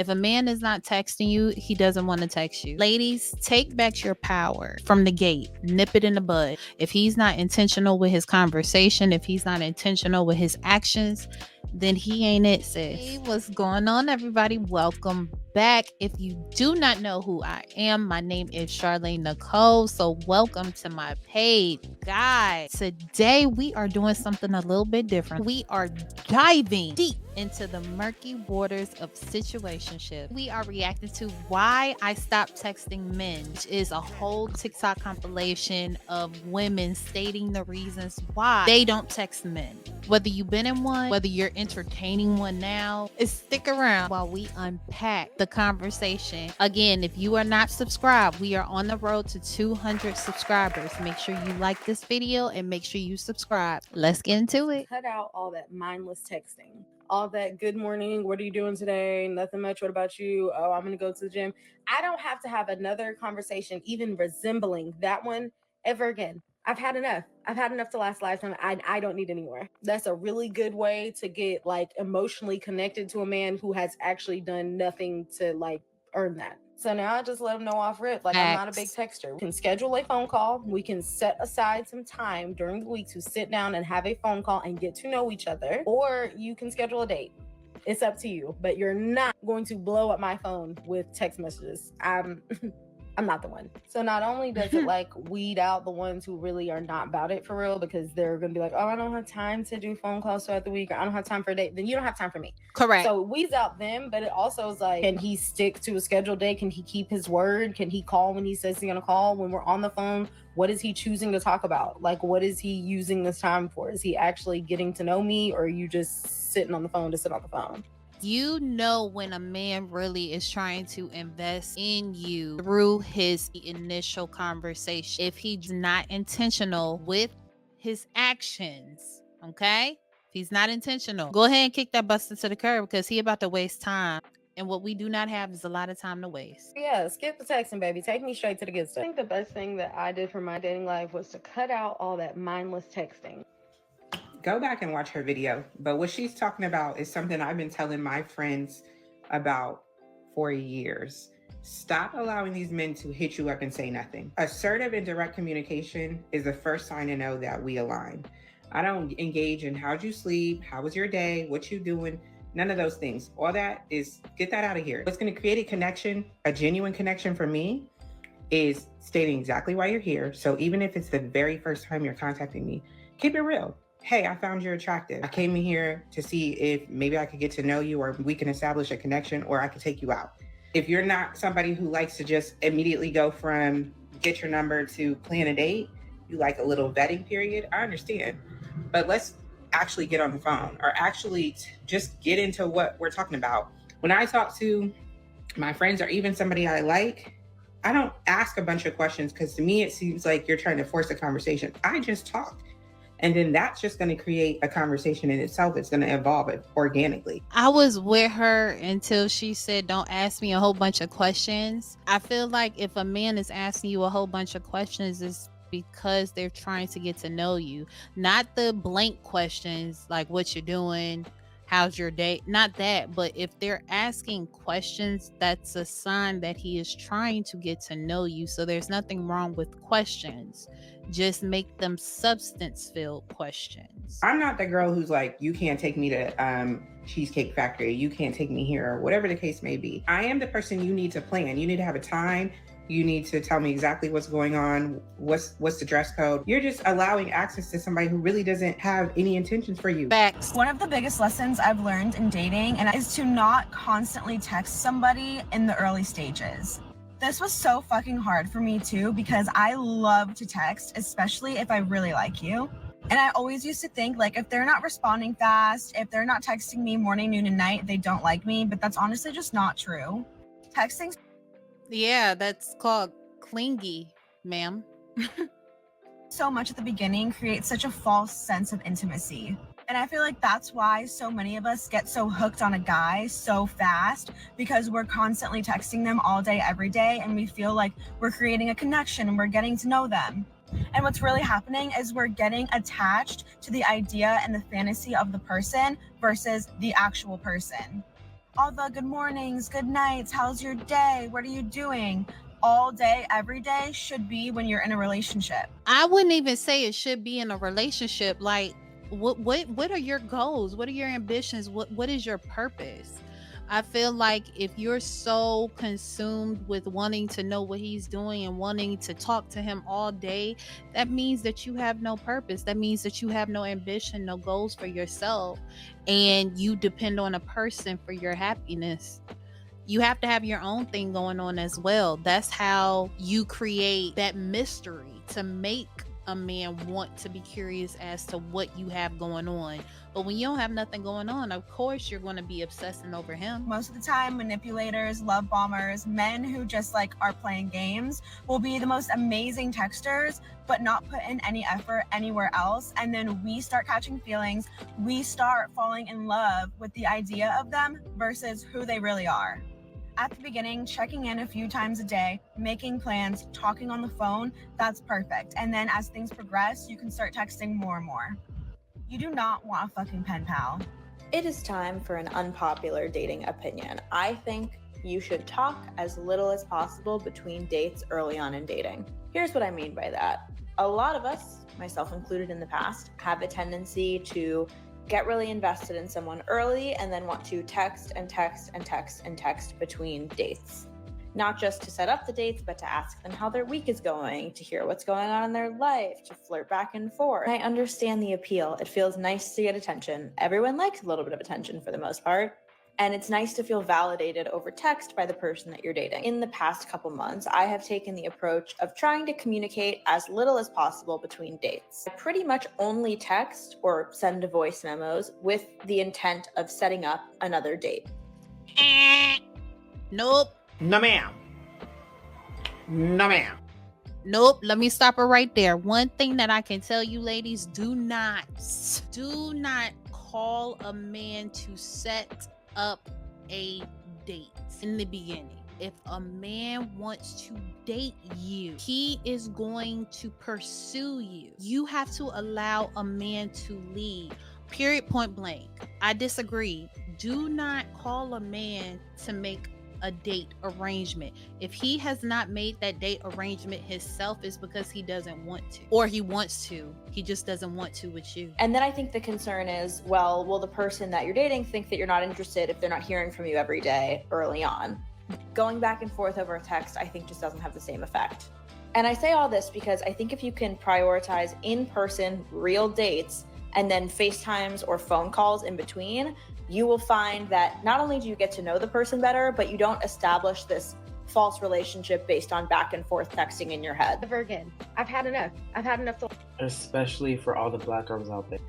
If a man is not texting you, he doesn't want to text you. Ladies, take back your power from the gate. Nip it in the bud. If he's not intentional with his conversation, if he's not intentional with his actions, then he ain't it, sis. Hey, what's going on, everybody? Welcome back. If you do not know who I am, my name is Charlene Nicole. So welcome to my page. Guys, today we are doing something a little bit different. We are diving deep into the murky waters of situationship. We are reacting to why I stopped texting men, which is a whole TikTok compilation of women stating the reasons why they don't text men. Whether you've been in one, whether you're entertaining one now, stick around while we unpack the conversation. Again, if you are not subscribed, we are on the road to 200 subscribers. Make sure you like this video and make sure you subscribe. Let's get into it. Cut out all that mindless texting. All that good morning, what are you doing today? Nothing much, what about you? Oh, I'm going to go to the gym. I don't have to have another conversation even resembling that one ever again. I've had enough. I've had enough to last lifetime. I don't need any more. That's a really good way to get like emotionally connected to a man who has actually done nothing to like earn that. So now I just let them know off rip. Like, I'm not a big texter. We can schedule a phone call. We can set aside some time during the week to sit down and have a phone call and get to know each other. Or you can schedule a date. It's up to you. But you're not going to blow up my phone with text messages. I'm not the one. So not only does it like weed out the ones who really are not about it for real, because they're going to be like, oh, I don't have time to do phone calls throughout the week, or I don't have time for a date. Then you don't have time for me. Correct. So it weeds out them, but it also is like, can he stick to a scheduled day? Can he keep his word? Can he call when he says he's going to call? When we're on the phone, what is he choosing to talk about? Like, what is he using this time for? Is he actually getting to know me, or are you just sitting on the phone to sit on the phone? You know when a man really is trying to invest in you through his initial conversation. If he's not intentional with his actions, okay? If he's not intentional, go ahead and kick that buster to the curb, because he about to waste time. And what we do not have is a lot of time to waste. Yeah, skip the texting, baby. Take me straight to the good stuff. I think the best thing that I did for my dating life was to cut out all that mindless texting. Go back and watch her video. But what she's talking about is something I've been telling my friends about for years. Stop allowing these men to hit you up and say nothing. Assertive and direct communication is the first sign to know that we align. I don't engage in how'd you sleep, how was your day, what you doing, none of those things. All that is, get that out of here. What's going to create a connection, a genuine connection for me, is stating exactly why you're here. So even if it's the very first time you're contacting me, keep it real. Hey, I found you attractive. I came in here to see if maybe I could get to know you, or we can establish a connection, or I could take you out. If you're not somebody who likes to just immediately go from get your number to plan a date, you like a little vetting period, I understand. But let's actually get on the phone, or actually just get into what we're talking about. When I talk to my friends, or even somebody I like, I don't ask a bunch of questions, because to me, it seems like you're trying to force a conversation. I just talk. And then that's just going to create a conversation in itself. It's going to evolve it organically. I was with her until she said, don't ask me a whole bunch of questions. I feel like if a man is asking you a whole bunch of questions, it's because they're trying to get to know you. Not the blank questions like what you're doing, how's your day, not that. But if they're asking questions, that's a sign that he is trying to get to know you. So there's nothing wrong with questions. Just make them substance-filled questions. I'm not the girl who's like, you can't take me to Cheesecake Factory, you can't take me here, or whatever the case may be. I am the person you need to plan. You need to have a time. You need to tell me exactly what's going on, what's the dress code. You're just allowing access to somebody who really doesn't have any intentions for you. Facts. One of the biggest lessons I've learned in dating is to not constantly text somebody in the early stages. This was so fucking hard for me too, because I love to text, especially if I really like you. And I always used to think, like, if they're not responding fast, if they're not texting me morning, noon, and night, they don't like me. But that's honestly just not true. Texting. Yeah, that's called clingy, ma'am. So much at the beginning creates such a false sense of intimacy. And I feel like that's why so many of us get so hooked on a guy so fast, because we're constantly texting them all day, every day, and we feel like we're creating a connection and we're getting to know them. And what's really happening is we're getting attached to the idea and the fantasy of the person versus the actual person. All the good mornings, good nights, how's your day, what are you doing, all day, every day should be when you're in a relationship. I wouldn't even say it should be in a relationship. Like, what are your goals? What are your ambitions? What is your purpose? I feel like if you're so consumed with wanting to know what he's doing and wanting to talk to him all day, that means that you have no purpose. That means that you have no ambition, no goals for yourself, and you depend on a person for your happiness. You have to have your own thing going on as well. That's how you create that mystery to make a man want to be curious as to what you have going on. But when you don't have nothing going on, of course you're going to be obsessing over him. Most of the time, manipulators, love bombers, men who just like are playing games will be the most amazing texters, but not put in any effort anywhere else. And then we start catching feelings. We start falling in love with the idea of them versus who they really are. At the beginning, checking in a few times a day, making plans, talking on the phone, that's perfect. And then as things progress, you can start texting more and more. You do not want a fucking pen pal. It is time for an unpopular dating opinion. I think you should talk as little as possible between dates early on in dating. Here's what I mean by that. A lot of us, myself included in the past, have a tendency to get really invested in someone early and then want to text and text and text and text between dates. Not just to set up the dates, but to ask them how their week is going, to hear what's going on in their life, to flirt back and forth. I understand the appeal. It feels nice to get attention. Everyone likes a little bit of attention for the most part. And it's nice to feel validated over text by the person that you're dating. In the past couple months, I have taken the approach of trying to communicate as little as possible between dates. I pretty much only text or send voice memos with the intent of setting up another date. Nope. No, ma'am. No, ma'am. Nope. Let me stop her right there. One thing that I can tell you, ladies, do not call a man to set up a date in the beginning. If a man wants to date you, he is going to pursue you. You have to allow a man to lead. Period, point blank. I disagree. Do not call a man to make a date arrangement. If he has not made that date arrangement himself, it's because he doesn't want to, or he wants to, he just doesn't want to with you. And then I think the concern is, well, will the person that you're dating think that you're not interested if they're not hearing from you every day early on? Going back and forth over a text, I think just doesn't have the same effect. And I say all this because I think if you can prioritize in-person real dates and then FaceTimes or phone calls in between, you will find that not only do you get to know the person better, but you don't establish this false relationship based on back and forth texting in your head. Never again. I've had enough. Especially for all the black girls out there.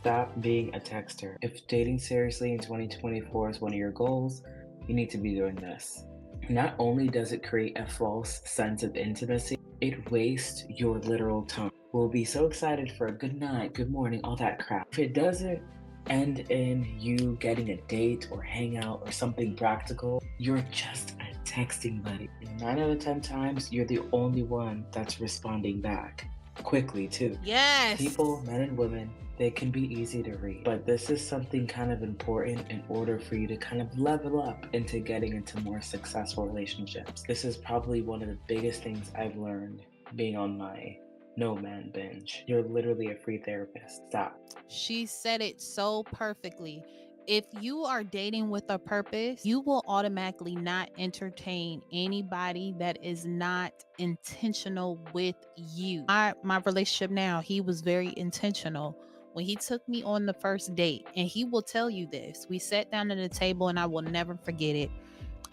Stop being a texter. If dating seriously in 2024 is one of your goals, you need to be doing this. Not only does it create a false sense of intimacy, it wastes your literal time. We'll be so excited for a good night, good morning, all that crap. If it doesn't end in you getting a date or hangout or something practical, you're just a texting buddy. 9 out of 10 times, you're the only one that's responding back. Quickly, too. Yes. People, men and women, they can be easy to read. But this is something kind of important in order for you to kind of level up into getting into more successful relationships. This is probably one of the biggest things I've learned being on my no man binge. You're literally a free therapist. Stop. She said it so perfectly. If you are dating with a purpose, you will automatically not entertain anybody that is not intentional with you. My relationship now, he was very intentional. When he took me on the first date, and he will tell you this, we sat down at a table and I will never forget it.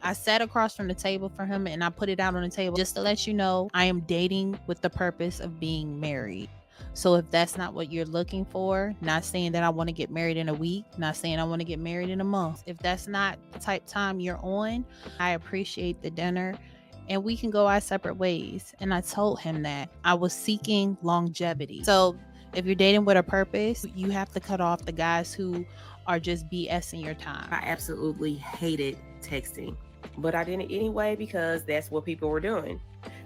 I sat across from the table for him and I put it out on the table just to let you know I am dating with the purpose of being married. So if that's not what you're looking for, not saying that I want to get married in a week, not saying I want to get married in a month. If that's not the type time you're on, I appreciate the dinner and we can go our separate ways. And I told him that I was seeking longevity. So if you're dating with a purpose, you have to cut off the guys who are just BSing your time. I absolutely hated texting, but I did it anyway because that's what people were doing.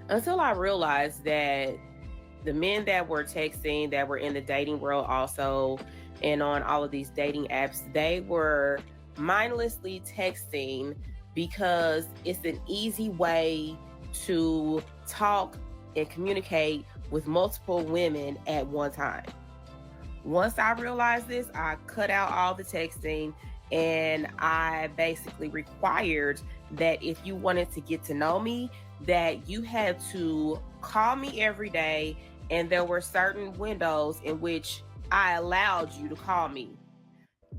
Until I realized that the men that were texting, that were in the dating world also, and on all of these dating apps, they were mindlessly texting because it's an easy way to talk and communicate with multiple women at one time. Once I realized this, I cut out all the texting, and I basically required that if you wanted to get to know me, that you had to call me every day, and there were certain windows in which I allowed you to call me.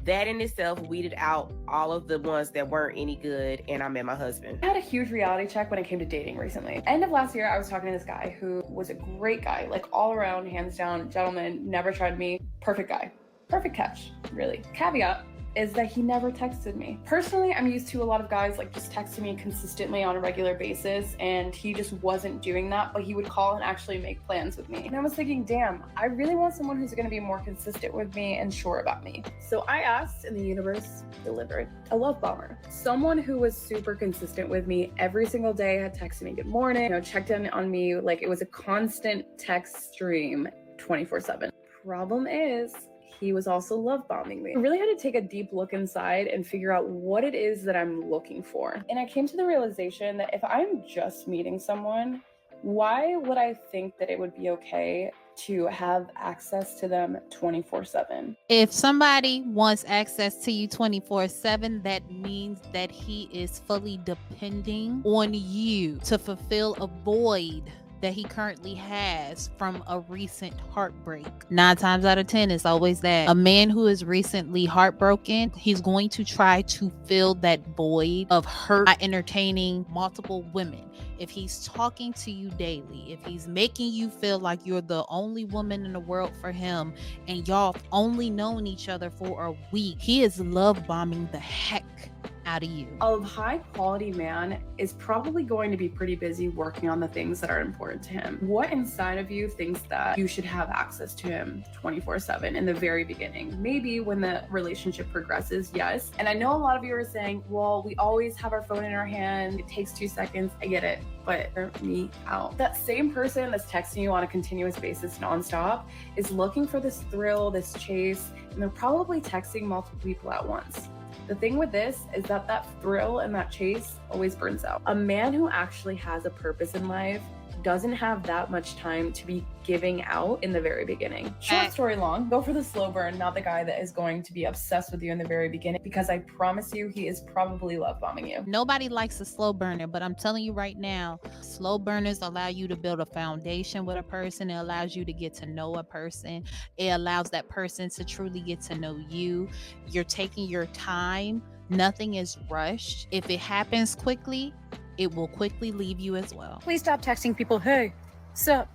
That in itself weeded out all of the ones that weren't any good, and I met my husband. I had a huge reality check when it came to dating recently. End of last year, I was talking to this guy who was a great guy, like all around, hands down, gentleman, never tried me, perfect guy. Perfect catch, really. Caveat is that he never texted me. Personally, I'm used to a lot of guys like just texting me consistently on a regular basis, and he just wasn't doing that, but he would call and actually make plans with me. And I was thinking, damn, I really want someone who's gonna be more consistent with me and sure about me. So I asked, and the universe delivered. A love bomber. Someone who was super consistent with me every single day, had texted me good morning, checked in on me, like it was a constant text stream 24/7. Problem is, he was also love bombing me. I really had to take a deep look inside and figure out what it is that I'm looking for. And I came to the realization that if I'm just meeting someone, why would I think that it would be okay to have access to them 24/7? If somebody wants access to you 24/7, that means that he is fully depending on you to fulfill a void that he currently has from a recent heartbreak. 9 times out of 10, it's always that. A man who is recently heartbroken, he's going to try to fill that void of hurt by entertaining multiple women. If he's talking to you daily, if he's making you feel like you're the only woman in the world for him, and y'all have only known each other for a week, he is love bombing the heck out of you. A high quality man is probably going to be pretty busy working on the things that are important to him. What inside of you thinks that you should have access to him 24/7 in the very beginning? Maybe when the relationship progresses, yes. And I know a lot of you are saying, well, we always have our phone in our hand. It takes 2 seconds. I get it, but hear me out. That same person that's texting you on a continuous basis nonstop is looking for this thrill, this chase, and they're probably texting multiple people at once. The thing with this is that that thrill and that chase always burns out. A man who actually has a purpose in life doesn't have that much time to be giving out in the very beginning. Short story long, go for the slow burn, not the guy that is going to be obsessed with you in the very beginning, because I promise you, he is probably love bombing you. Nobody likes a slow burner, but I'm telling you right now, slow burners allow you to build a foundation with a person. It allows you to get to know a person. It allows that person to truly get to know you. You're taking your time. Nothing is rushed. If it happens quickly, it will quickly leave you as well. Please stop texting people, hey, sup,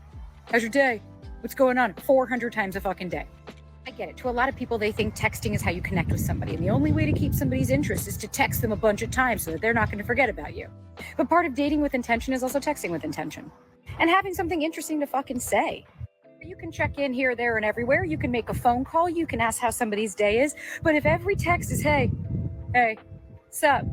how's your day? What's going on? 400 times a fucking day. I get it. To a lot of people, they think texting is how you connect with somebody. And the only way to keep somebody's interest is to text them a bunch of times so that they're not going to forget about you. But part of dating with intention is also texting with intention. And having something interesting to fucking say. You can check in here, there, and everywhere. You can make a phone call. You can ask how somebody's day is. But if every text is, hey, sup,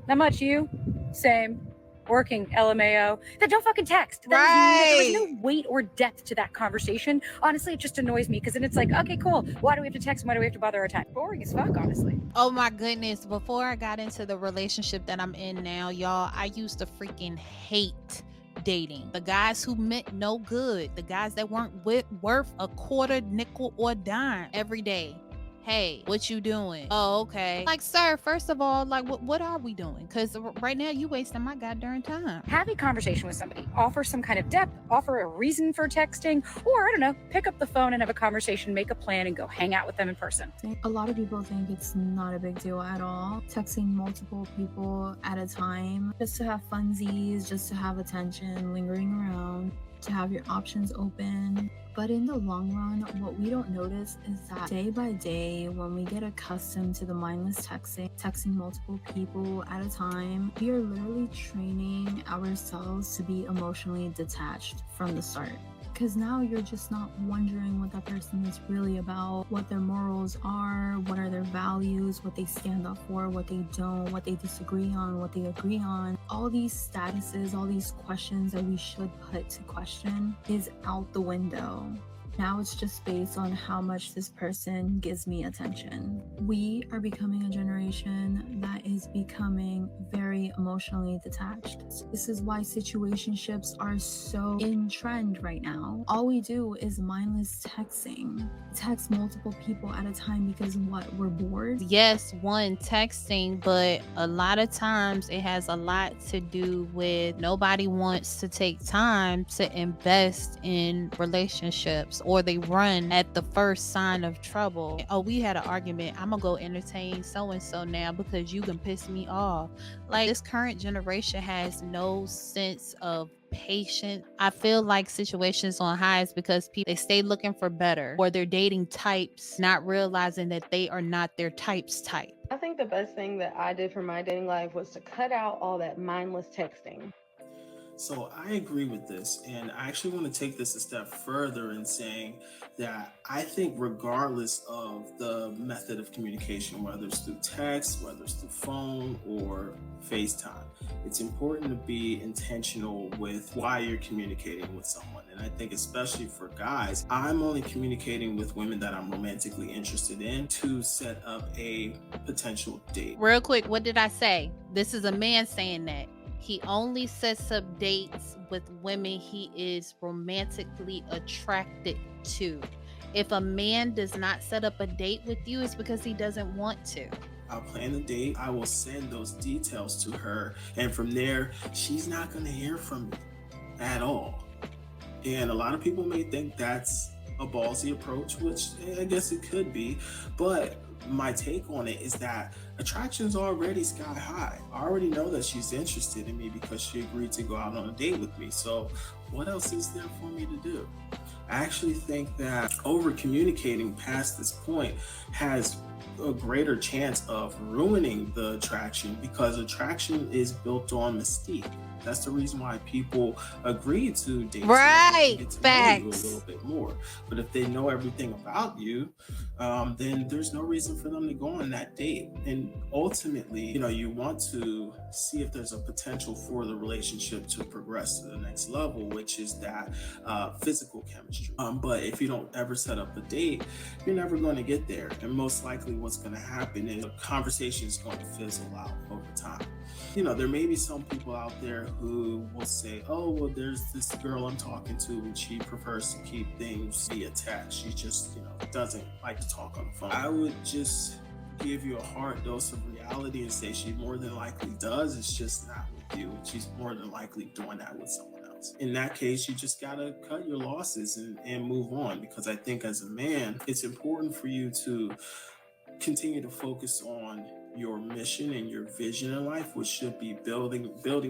not much, you? Same. Working, LMAO. Then don't fucking text. There is no weight or depth to that conversation. Honestly, it just annoys me because then it's like, okay, cool. Why do we have to text? Why do we have to bother our time? Boring as fuck, honestly. Oh my goodness. Before I got into the relationship that I'm in now, y'all, I used to freaking hate dating. The guys who meant no good. The guys that weren't worth a quarter, nickel, or dime every day. Hey, what you doing? Oh, okay. Like, sir, first of all, like, what are we doing? Because right now you wasting my goddamn time. Have a conversation with somebody. Offer some kind of depth. Offer a reason for texting. Or, I don't know, pick up the phone and have a conversation, make a plan, and go hang out with them in person. A lot of people think it's not a big deal at all. Texting multiple people at a time, just to have funsies, just to have attention, lingering around, to have your options open. But in the long run, what we don't notice is that day by day, when we get accustomed to the mindless texting multiple people at a time, we are literally training ourselves to be emotionally detached from the start. Because now you're just not wondering what that person is really about, what their morals are, what are their values, what they stand up for, what they don't, what they disagree on, what they agree on. All these statuses, all these questions that we should put to question is out the window. Now it's just based on how much this person gives me attention. We are becoming a generation that is becoming very emotionally detached. This is why situationships are so in trend right now. All we do is mindless texting. Text multiple people at a time because what? We're bored? Yes, one, texting, but a lot of times it has a lot to do with nobody wants to take time to invest in relationships, or they run at the first sign of trouble. Oh, we had an argument. I'm gonna go entertain so and so now because you can piss me off. Like, this current generation has no sense of patience. I feel like situations on highs because people, they stay looking for better, or they're dating types, not realizing that they are not their type's type. I think the best thing that I did for my dating life was to cut out all that mindless texting. So I agree with this, and I actually want to take this a step further in saying that I think regardless of the method of communication, whether it's through text, whether it's through phone or FaceTime, it's important to be intentional with why you're communicating with someone. And I think especially for guys, I'm only communicating with women that I'm romantically interested in to set up a potential date. Real quick, what did I say? This is a man saying that. He only sets up dates with women he is romantically attracted to. If a man does not set up a date with you, it's because he doesn't want to. I'll plan the date. I will send those details to her. And from there, she's not going to hear from me at all. And a lot of people may think that's a ballsy approach, which I guess it could be. But my take on it is that attraction's already sky high. I already know that she's interested in me because she agreed to go out on a date with me. So what else is there for me to do? I actually think that over communicating past this point has a greater chance of ruining the attraction, because attraction is built on mystique. That's the reason why people agree to date. Right. Get to Facts. know you a little bit more. But if they know everything about you, then there's no reason for them to go on that date. And ultimately, you want to see if there's a potential for the relationship to progress to the next level, which is that physical chemistry. But if you don't ever set up a date, you're never going to get there. And most likely what's going to happen is the conversation is going to fizzle out over time. There may be some people out there who will say, oh, well, there's this girl I'm talking to and she prefers to keep things via text. She just, doesn't like to talk on the phone. I would just give you a hard dose of reality and say she more than likely does. It's just not with you. She's more than likely doing that with someone else. In that case, you just got to cut your losses and move on, because I think as a man, it's important for you to continue to focus on your mission and your vision in life, which should be building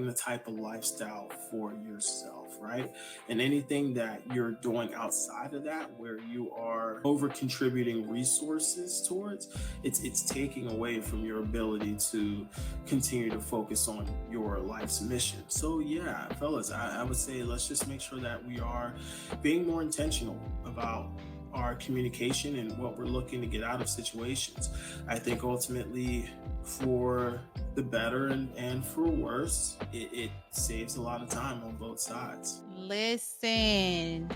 the type of lifestyle for yourself, right? And anything that you're doing outside of that, where you are over contributing resources towards, it's taking away from your ability to continue to focus on your life's mission. So yeah, fellas, I would say let's just make sure that we are being more intentional about our communication and what we're looking to get out of situations. I think ultimately, for the better and for worse, it saves a lot of time on both sides. Listen,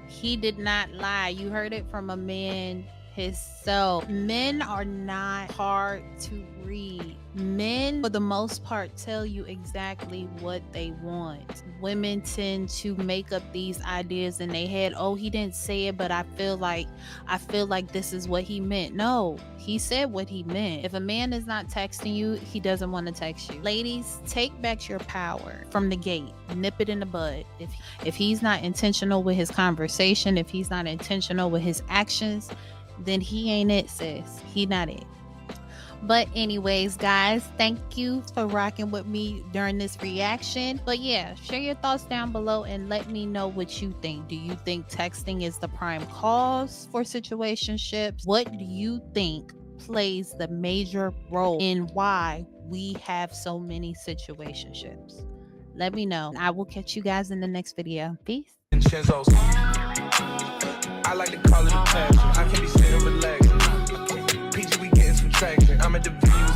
he did not lie. You heard it from a man himself. Men are not hard to read. Men, for the most part, tell you exactly what they want. Women tend to make up these ideas in their head. Oh, he didn't say it, but I feel like this is what he meant. No, he said what he meant. If a man is not texting you, he doesn't want to text you. Ladies, take back your power from the gate. Nip it in the bud. If he's not intentional with his conversation, if he's not intentional with his actions, then he ain't it, sis. He not it. But anyways, guys, thank you for rocking with me during this reaction. But yeah, share your thoughts down below and let me know what you think. Do you think texting is the prime cause for situationships? What do you think plays the major role in why we have so many situationships? Let me know. I will catch you guys in the next video. Peace. I like to call it a passion. I can be sitting relaxed. PG, we getting some traction. I'm at the video.